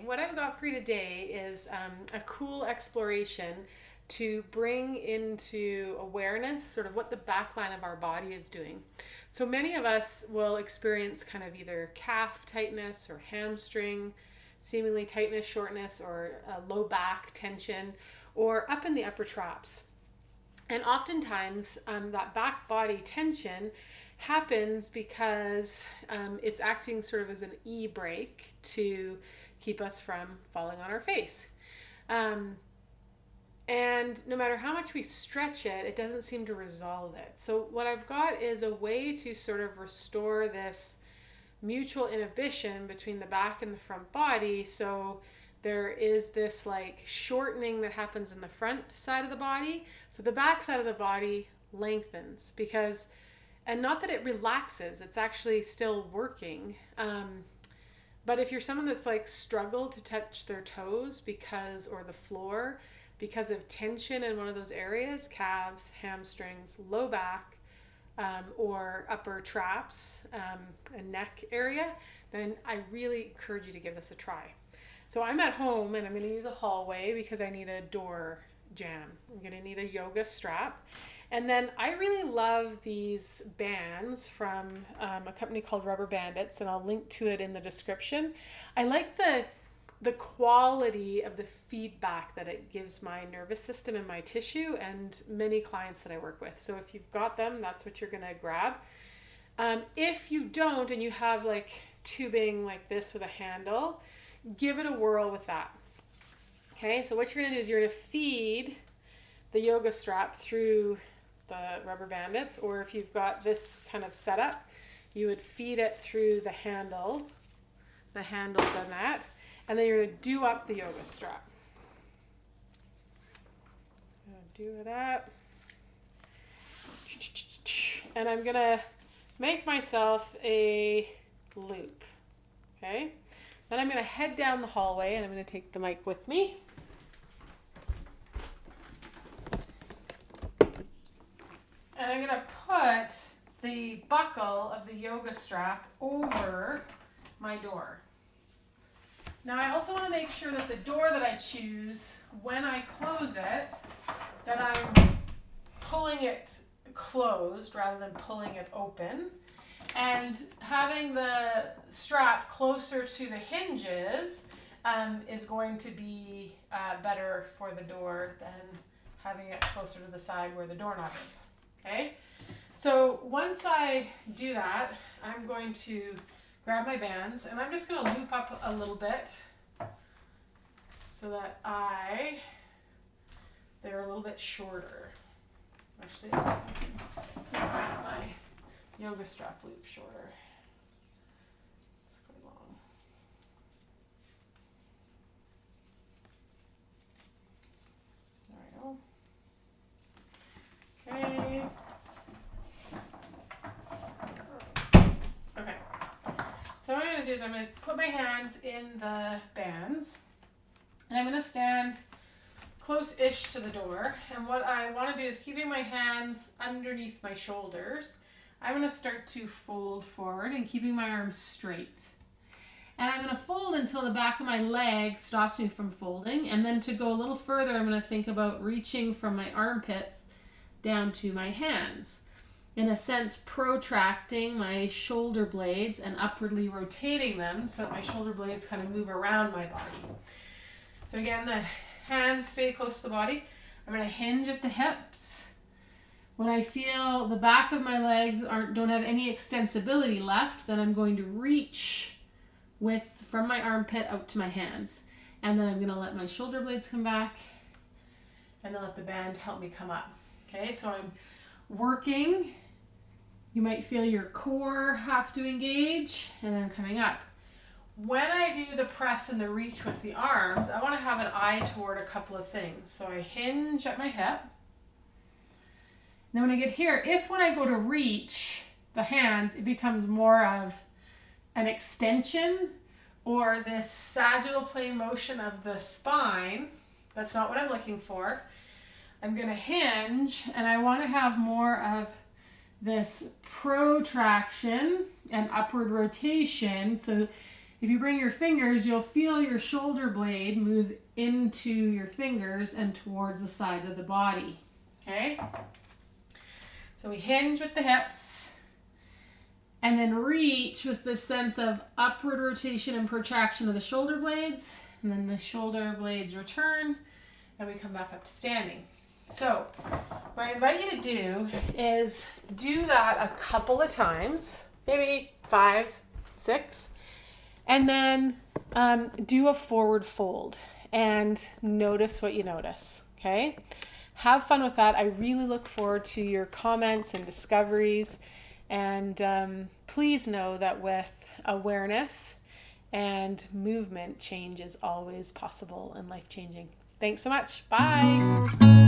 what I've got for you today is a cool exploration to bring into awareness sort of what the back line of our body is doing. So many of us will experience kind of either calf tightness or hamstring, seemingly tightness, shortness, or low back tension, or up in the upper traps. And oftentimes that back body tension happens because it's acting sort of as an e-brake to keep us from falling on our face. And no matter how much we stretch it, it doesn't seem to resolve it. So what I've got is a way to sort of restore this mutual inhibition between the back and the front body. So there is this like shortening that happens in the front side of the body. So the back side of the body lengthens because, and not that it relaxes, it's actually still working. But if you're someone that's like struggled to touch their toes because, or the floor, because of tension in one of those areas, calves, hamstrings, low back, or upper traps, and neck area, then I really encourage you to give this a try. So I'm at home and I'm going to use a hallway because I need a door jamb. I'm going to need a yoga strap. And then I really love these bands from a company called Rubber Bandits, and I'll link to it in the description. I like the quality of the feedback that it gives my nervous system and my tissue and many clients that I work with. So if you've got them, that's what you're going to grab. If you don't and you have like tubing like this with a handle, give it a whirl with that. Okay, so what you're going to do is you're going to feed the yoga strap through the Rubber Bandits, or if you've got this kind of setup, you would feed it through the handles on that, and then you're going to do up the yoga strap. Do it up. And I'm going to make myself a loop. Okay? Then I'm going to head down the hallway, and I'm going to take the mic with me. And I'm going to put the buckle of the yoga strap over my door. Now I also want to make sure that the door that I choose, when I close it, that I'm pulling it closed rather than pulling it open. And having the strap closer to the hinges is going to be better for the door than having it closer to the side where the doorknob is. Okay? So once I do that, I'm going to grab my bands and I'm just going to loop up a little bit so that they're a little bit shorter. Actually, I can just make my yoga strap loop shorter. It's quite long. There we go. Okay. Okay. So what I'm going to do is I'm going to put my hands in the bands, and I'm going to stand close-ish to the door. And what I want to do is keeping my hands underneath my shoulders, I'm going to start to fold forward and keeping my arms straight. And I'm going to fold until the back of my leg stops me from folding. And then to go a little further, I'm going to think about reaching from my armpits down to my hands. In a sense, protracting my shoulder blades and upwardly rotating them so that my shoulder blades kind of move around my body. So again, the hands stay close to the body. I'm going to hinge at the hips. When I feel the back of my legs don't have any extensibility left, then I'm going to reach from my armpit out to my hands. And then I'm going to let my shoulder blades come back and then let the band help me come up. Okay, so I'm working. You might feel your core have to engage, and then coming up. When I do the press and the reach with the arms, I want to have an eye toward a couple of things. So I hinge at my hip. Then when I get here, when I go to reach the hands, it becomes more of an extension or this sagittal plane motion of the spine. That's not what I'm looking for. I'm going to hinge, and I want to have more of this protraction and upward rotation. So If you bring your fingers, you'll feel your shoulder blade move into your fingers and towards the side of the body. Okay? So we hinge with the hips and then reach with the sense of upward rotation and protraction of the shoulder blades. And then the shoulder blades return and we come back up to standing. So what I invite you to do is do that a couple of times, maybe 5, 6, and then do a forward fold and notice what you notice, okay? Have fun with that. I really look forward to your comments and discoveries, and please know that with awareness and movement, change is always possible and life-changing. Thanks so much. Bye.